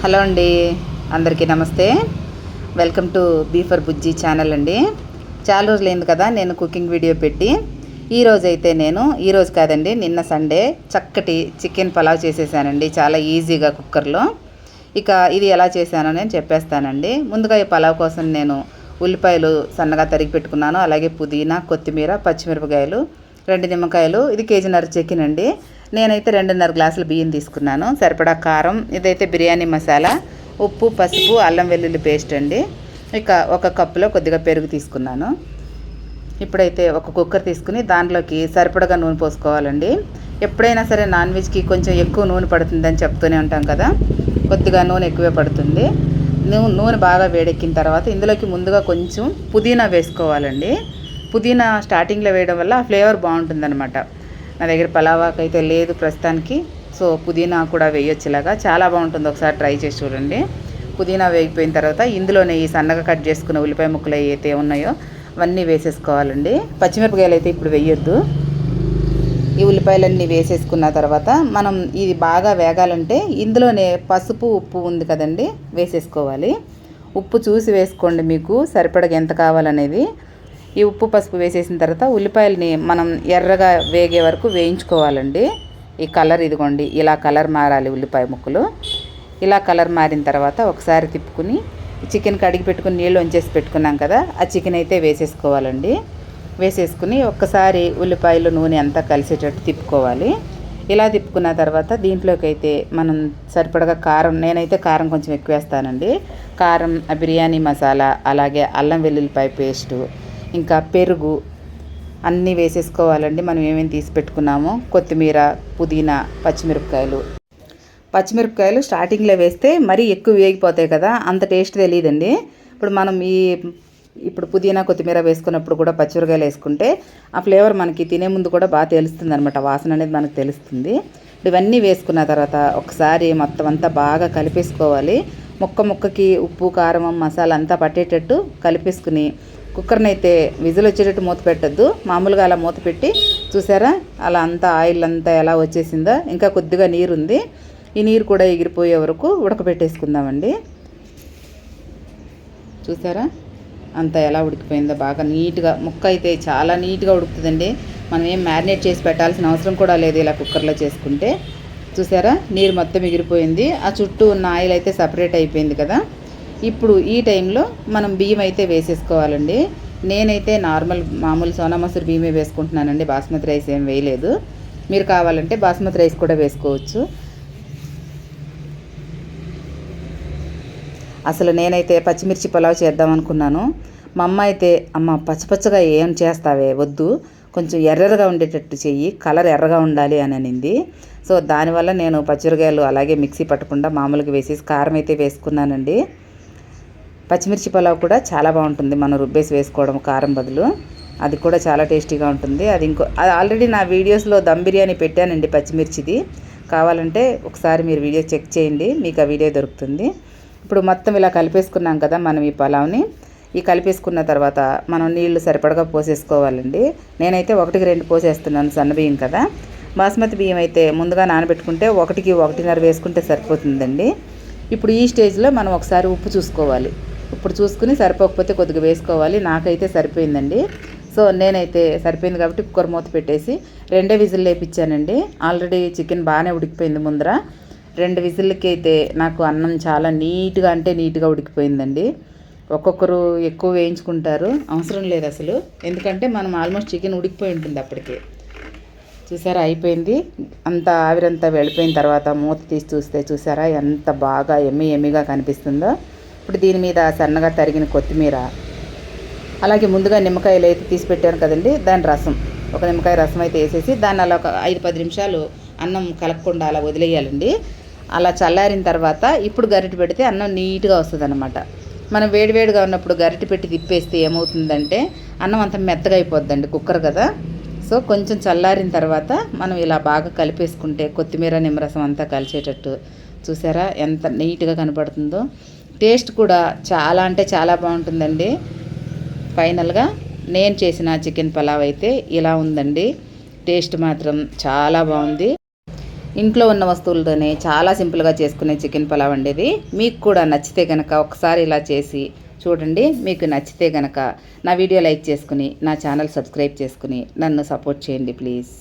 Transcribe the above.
Hello అండి, అందరికీ నమస్తే. వెల్కమ్ టు బీఫర్ బుజ్జి ఛానల్ అండి. చాలా రోజులైంది కదా నేను కుకింగ్ వీడియో పెట్టి. ఈరోజు కాదండి, నిన్న సండే చక్కటి చికెన్ పలావ్ చేసేసానండి, చాలా ఈజీగా కుక్కర్లో. ఇక ఇది ఎలా చేశానో నేను చెప్పేస్తానండి. ముందుగా ఈ పలావ్ కోసం నేను ఉల్లిపాయలు సన్నగా తరిగి పెట్టుకున్నాను, అలాగే పుదీనా, కొత్తిమీర, పచ్చిమిరపకాయలు, 2 నిమ్మకాయలు. ఇది కేజీన్నర చికెన్ అండి. నేనైతే 2.5 గ్లాసుల బియ్యం తీసుకున్నాను, సరిపడా కారం, ఇదైతే బిర్యానీ మసాలా, ఉప్పు, పసుపు, అల్లం వెల్లుల్లి పేస్ట్ అండి. ఇక 1 కప్పులో కొద్దిగా పెరుగు తీసుకున్నాను. ఇప్పుడైతే ఒక కుక్కర్ తీసుకుని దాంట్లోకి సరిపడగా నూనె పోసుకోవాలండి. ఎప్పుడైనా సరే నాన్ వెజ్కి కొంచెం ఎక్కువ నూనె పడుతుందని చెప్తూనే ఉంటాం కదా, కొద్దిగా నూనె ఎక్కువే పడుతుంది. నూనె బాగా వేడెక్కిన తర్వాత ఇందులోకి ముందుగా కొంచెం పుదీనా వేసుకోవాలండి. పుదీనా స్టార్టింగ్లో వేయడం వల్ల ఫ్లేవర్ బాగుంటుందన్నమాట. నా దగ్గర పలావాకు అయితే లేదు ప్రస్తుతానికి, సో పుదీనా కూడా వేయొచ్చు. ఇలాగా చాలా బాగుంటుంది, ఒకసారి ట్రై చేసి చూడండి. పుదీనా వేగిపోయిన తర్వాత ఇందులోనే ఈ సన్నగా కట్ చేసుకున్న ఉల్లిపాయ ముక్కలు అయితే ఉన్నాయో అవన్నీ వేసేసుకోవాలండి. పచ్చిమిరపకాయలు అయితే ఇప్పుడు వేయొద్దు. ఈ ఉల్లిపాయలన్నీ వేసేసుకున్న తర్వాత మనం ఇది బాగా వేగాలంటే ఇందులోనే పసుపు, ఉప్పు ఉంది కదండి, వేసేసుకోవాలి. ఉప్పు చూసి వేసుకోండి, మీకు సరిపడగా ఎంత కావాలనేది. ఈ ఉప్పు, పసుపు వేసేసిన తర్వాత ఉల్లిపాయలని మనం ఎర్రగా వేగే వరకు వేయించుకోవాలండి. ఈ కలర్ ఇదిగోండి, ఇలా కలర్ మారాలి ఉల్లిపాయ ముక్కలు. ఇలా కలర్ మారిన తర్వాత ఒకసారి తిప్పుకుని చికెన్ కడిగి పెట్టుకుని నీళ్ళు వంచేసి పెట్టుకున్నాం కదా, ఆ చికెన్ అయితే వేసేసుకోవాలండి. వేసేసుకుని ఒక్కసారి ఉల్లిపాయలు, నూనె అంతా కలిసేటట్టు తిప్పుకోవాలి. ఇలా తిప్పుకున్న తర్వాత దీంట్లోకి అయితే మనం సరిపడగా కారం, నేనైతే కారం కొంచెం ఎక్కువ వేస్తానండి. కారం, బిర్యానీ మసాలా, అలాగే అల్లం వెల్లుల్లిపాయ పేస్టు, ఇంకా పెరుగు అన్నీ వేసేసుకోవాలండి. మనం ఏమేమి తీసి పెట్టుకున్నామో కొత్తిమీర, పుదీనా, పచ్చిమిరపకాయలు స్టార్టింగ్లో వేస్తే మరీ ఎక్కువ వేగిపోతాయి కదా, అంత టేస్ట్ తెలియదండి. ఇప్పుడు మనం ఇప్పుడు పుదీనా, కొత్తిమీర వేసుకున్నప్పుడు కూడా పచ్చిమిరపకాయలు వేసుకుంటే ఆ ఫ్లేవర్ మనకి తినే ముందు కూడా బాగా తెలుస్తుంది అనమాట, వాసన అనేది మనకు తెలుస్తుంది. ఇవన్నీ వేసుకున్న తర్వాత ఒకసారి మొత్తం అంతా బాగా కలిపేసుకోవాలి. ముక్కకి ఉప్పు, కారం, మసాలా అంతా పట్టేటట్టు కలిపేసుకుని కుక్కర్ని అయితే విజిల్ వచ్చేటట్టు మూత పెట్టద్దు, మామూలుగా అలా మూత పెట్టి చూసారా అలా అంతా ఆయిల్ అంతా ఎలా వచ్చేసిందో. ఇంకా కొద్దిగా నీరు ఉంది, ఈ నీరు కూడా ఎగిరిపోయే వరకు ఉడకబెట్టేసుకుందామండి. చూసారా అంతా ఎలా ఉడికిపోయిందో, బాగా నీట్గా ముక్క అయితే చాలా నీట్గా ఉడుకుతుందండి. మనం ఏం మ్యారినేట్ చేసి పెట్టాల్సిన అవసరం కూడా లేదు ఇలా కుక్కర్లో చేసుకుంటే. చూసారా నీరు మొత్తం ఎగిరిపోయింది, ఆ చుట్టూ ఉన్న ఆయిల్ అయితే సపరేట్ అయిపోయింది కదా. ఇప్పుడు ఈ టైంలో మనం బియ్యం అయితే వేసేసుకోవాలండి. నేనైతే మామూలు సోనా మసూరి బియ్యమే వేసుకుంటున్నానండి, బాస్మతి రైస్ ఏం వేయలేదు. మీరు కావాలంటే బాస్మతి రైస్ కూడా వేసుకోవచ్చు. అసలు నేనైతే పచ్చిమిర్చి పులావ్ చేద్దాం అనుకున్నాను. మా అమ్మ అయితే, అమ్మ పచ్చపచ్చగా ఏం చేస్తావే, వద్దు, కొంచెం ఎర్రగా ఉండేటట్టు చెయ్యి, కలర్ ఎర్రగా ఉండాలి అని అనింది. సో దానివల్ల నేను పచ్చిమిరకాయలు అలాగే మిక్సీ పట్టకుండా మామూలుగా వేసేసి కారం అయితే వేసుకున్నానండి. పచ్చిమిర్చి పులావ్ కూడా చాలా బాగుంటుంది, మనం రుబ్బేసి వేసుకోవడం కారం బదులు, అది కూడా చాలా టేస్టీగా ఉంటుంది. అది ఆల్రెడీ నా వీడియోస్లో దమ్ బిర్యానీ పెట్టానండి పచ్చిమిర్చిది, కావాలంటే ఒకసారి మీరు వీడియో చెక్ చేయండి, మీకు ఆ వీడియో దొరుకుతుంది. ఇప్పుడు మొత్తం ఇలా కలిపేసుకున్నాం కదా మనం ఈ పలావ్ని. ఈ కలిపేసుకున్న తర్వాత మనం నీళ్లు సరిపడగా పోసేసుకోవాలండి. నేనైతే 1కి 2 పోసేస్తున్నాను, సన్న బియ్యం కదా. బాస్మతి బియ్యం అయితే ముందుగా నానబెట్టుకుంటే 1కి 1.5 వేసుకుంటే సరిపోతుందండి. ఇప్పుడు ఈ స్టేజ్లో మనం ఒకసారి ఉప్పు చూసుకోవాలి. ఇప్పుడు చూసుకుని సరిపోకపోతే కొద్దిగా వేసుకోవాలి. నాకైతే సరిపోయిందండి. సో నేనైతే సరిపోయింది కాబట్టి కుక్కర్ మూత పెట్టేసి 2 విజిల్ లేపించానండి. ఆల్రెడీ చికెన్ బాగానే ఉడికిపోయింది ముందర. 2 విజిల్కి అయితే నాకు అన్నం చాలా నీట్గా ఉడికిపోయిందండి. ఒక్కొక్కరు ఎక్కువ వేయించుకుంటారు, అవసరం లేదు అసలు, ఎందుకంటే మనం ఆల్మోస్ట్ చికెన్ ఉడికిపోయి ఉంటుంది అప్పటికే. చూసారా అయిపోయింది, అంతా ఆవిరంతా వెళ్ళిపోయిన తర్వాత మూత తీసి చూస్తే చూసారా ఎంత బాగా ఎమ్మిగా కనిపిస్తుందో. ఇప్పుడు దీని మీద సన్నగా తరిగిన కొత్తిమీర, అలాగే ముందుగా నిమ్మకాయలు అయితే తీసి పెట్టాను కదండి, దాని రసం, 1 నిమ్మకాయ రసం అయితే వేసేసి దాన్ని అలా ఒక 5-10 నిమిషాలు అన్నం కలపకుండా అలా వదిలేయాలండి. అలా చల్లారిన తర్వాత ఇప్పుడు గరిటె పెడితే అన్నం నీట్గా వస్తుంది అనమాట. మనం వేడివేడిగా ఉన్నప్పుడు గరిటె పెట్టి తిప్పేస్తే ఏమవుతుందంటే అన్నం అంత మెత్తగా అయిపోద్దండి, కుక్కర్ కదా. సో కొంచెం చల్లారిన తర్వాత మనం ఇలా బాగా కలిపేసుకుంటే కొత్తిమీర, నిమ్మరసం అంతా కలిసేటట్టు చూసారా ఎంత నీట్గా కనపడుతుందో. టేస్ట్ కూడా చాలా అంటే చాలా బాగుంటుందండి. ఫైనల్గా నేను చేసిన చికెన్ పలావ్ అయితే ఇలా ఉందండి. టేస్ట్ మాత్రం చాలా బాగుంది. ఇంట్లో ఉన్న వస్తువులతోనే చాలా సింపుల్గా చేసుకునే చికెన్ పలావ్ అండి ఇది. మీకు కూడా నచ్చితే కనుక ఒకసారి ఇలా చేసి చూడండి. మీకు నచ్చితే కనుక నా వీడియో లైక్ చేసుకుని నా ఛానల్ సబ్స్క్రైబ్ చేసుకుని నన్ను సపోర్ట్ చేయండి ప్లీజ్.